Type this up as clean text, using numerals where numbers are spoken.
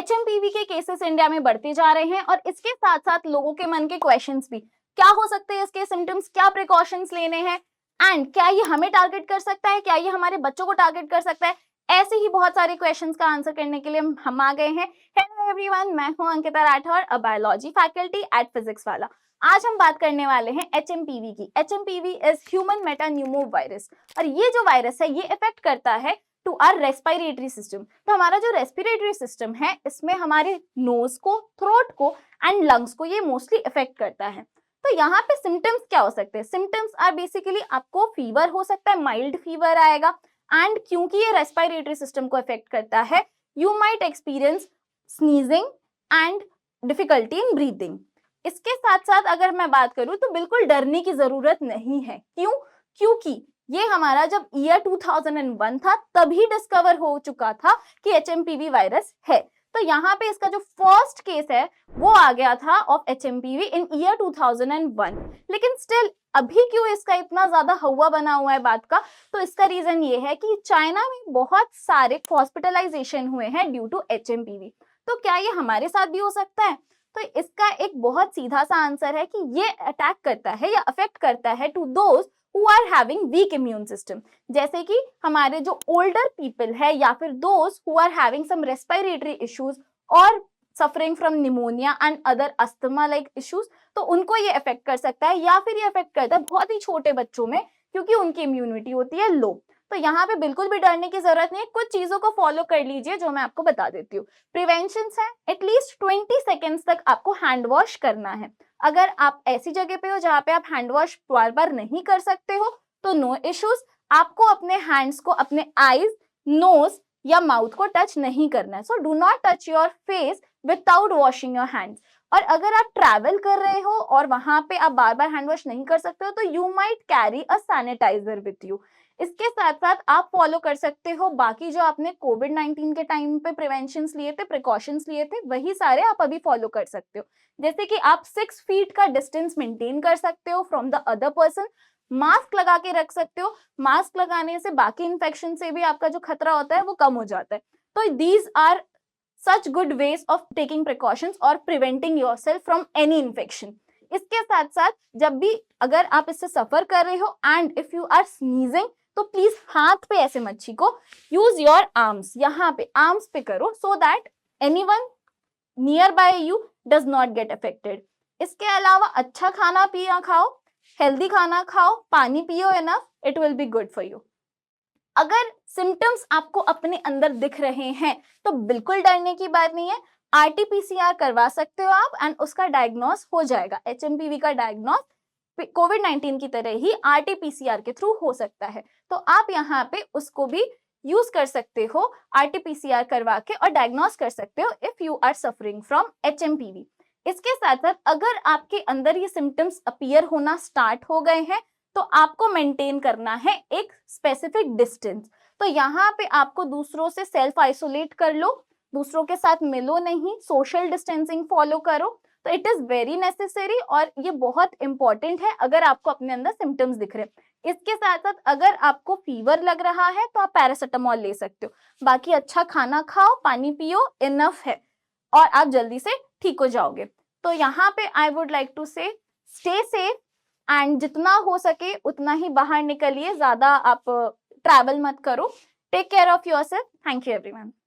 HMPV के cases India में बढ़ते जा रहे हैं और इसके साथ साथ लोगों के मन के क्वेश्चंस भी, क्या हो सकते हैं इसके सिम्टम्स, क्या प्रिकॉशंस लेने हैं, एंड क्या ये हमें टारगेट कर सकता है, क्या ये हमारे बच्चों को टारगेट कर सकता है। ऐसे ही बहुत सारे क्वेश्चंस का आंसर करने के लिए हम आ गए हैं। हेलो एवरीवन, मैं हूं Ankita Rathore, a biology faculty at physics वाला। आज हम बात करने वाले हैं एचएमपीवी की। एचएमपीवी इज ह्यूमन मेटान्यूमो वायरस, और ये जो वायरस है ये इफेक्ट करता है टू आवर रेस्पिरेटरी सिस्टम। तो हमारा जो रेस्पिरेटरी सिस्टम है इसमें हमारे नोज को, थ्रोट को एंड लंग्स को ये मोस्टली इफेक्ट करता है। तो यहाँ पे सिम्टम्स क्या हो सकते हैं? सिम्टम्स आर बेसिकली आपको फीवर हो सकता है, माइल्ड फीवर आएगा, एंड क्योंकि ये रेस्पिरेटरी सिस्टम को इफेक्ट करता है, you might experience sneezing and difficulty in breathing. इसके साथ साथ अगर मैं बात करूं तो बिल्कुल डरने की जरूरत नहीं है। क्यों? क्योंकि ये हमारा जब ईयर 2001 था तभी डिस्कवर हो चुका था कि एचएमपीवी वायरस है। तो यहाँ पे इसका जो फर्स्ट केस है वो आ गया था ऑफ एचएमपीवी इन ईयर 2001। लेकिन स्टिल अभी क्यों इसका इतना ज्यादा हवा बना हुआ है बात का? तो इसका रीजन ये है कि चाइना में बहुत सारे हॉस्पिटलाइजेशन हुए हैं ड्यू टू एचएमपीवी। तो क्या ये हमारे साथ भी हो सकता है? तो इसका एक बहुत सीधा सा आंसर है कि ये अटैक करता है या अफेक्ट करता है to those who are having weak immune system, जैसे कि हमारे जो ओल्डर पीपल है या फिर those who are having some respiratory issues और suffering from pneumonia and other asthma like issues, तो उनको ये अफेक्ट कर सकता है। या फिर ये अफेक्ट करता है बहुत ही छोटे बच्चों में क्योंकि उनकी इम्यूनिटी होती है लो। तो यहाँ पे बिल्कुल भी डरने की जरूरत नहीं है, कुछ चीजों को फॉलो कर लीजिए जो मैं आपको बता देती हूँ। प्रिवेंशन है, एटलीस्ट 20 सेकेंड्स तक आपको हैंड वॉश करना है। अगर आप ऐसी जगह पे हो जहाँ पे आप हैंड वॉश बार बार नहीं कर सकते हो तो नो इश्यूज, आपको अपने हैंड्स को अपने आईज, नोज या माउथ को टच नहीं करना है। So do not touch your face without washing your hands. और अगर आप ट्रैवल कर रहे हो और वहां पे आप बार बार हैंड वॉश नहीं कर सकते हो तो you might carry a sanitiser with you. इसके साथ साथ आप फॉलो कर सकते हो बाकी जो आपने कोविड-19 के टाइम पे प्रिवेंशंस लिए थे, प्रिकॉशंस लिए थे, वही सारे आप अभी फॉलो कर सकते हो। जैसे कि आप 6 फीट का डिस्टेंस मेंटेन कर सकते हो from the other person, mask लगा के रख सकते हो। मास्क लगाने से बाकी इन्फेक्शन से भी आपका जो खतरा होता है वो कम हो जाता है। तो these are such good ways of taking precautions और preventing yourself from any infection. इसके साथ साथ जब भी अगर आप इससे सफर कर रहे हो and if you are sneezing तो प्लीज हाथ पे ऐसे मच्छी को, यूज योर आर्म्स, यहाँ पे आर्म्स पे करो so that anyone near by you does not get affected. इसके अलावा अच्छा खाना पिया खाओ, हेल्दी खाना खाओ, पानी पियो enough, it will be good for you. अगर सिम्टम्स आपको अपने अंदर दिख रहे हैं तो बिल्कुल डरने की बात नहीं है, आरटीपीसीआर करवा सकते हो आप एंड उसका डायग्नोस हो जाएगा। एचएमपीवी का डायग्नोस कोविड-19 की तरह ही आरटीपीसीआर के थ्रू हो सकता है। तो आप यहाँ पे उसको भी यूज कर सकते हो, आरटीपीसीआर करवा के और डायग्नोस कर सकते हो if you are suffering from HMPV. इसके साथ साथ अगर आपके अंदर ये सिम्टम्स अपीयर होना स्टार्ट हो गए हैं तो आपको मेंटेन करना है एक स्पेसिफिक डिस्टेंस। तो यहाँ पे आपको दूसरों से सेल्फ आइसोलेट कर लो, दूसरों के साथ मिलो नहीं, सोशल डिस्टेंसिंग फॉलो करो। तो इट इज वेरी नेसेसरी और ये बहुत इंपॉर्टेंट है अगर आपको अपने अंदर सिम्टम्स दिख रहे हैं। इसके साथ साथ अगर आपको फीवर लग रहा है तो आप पैरासिटामोल ले सकते हो। बाकी अच्छा खाना खाओ, पानी पियो, इनफ है और आप जल्दी से ठीक हो जाओगे। तो यहाँ पे आई वुड लाइक टू से स्टे सेफ एंड जितना हो सके उतना ही बाहर निकलिए, ज्यादा आप ट्रैवल मत करो। Take care of yourself. Thank you everyone.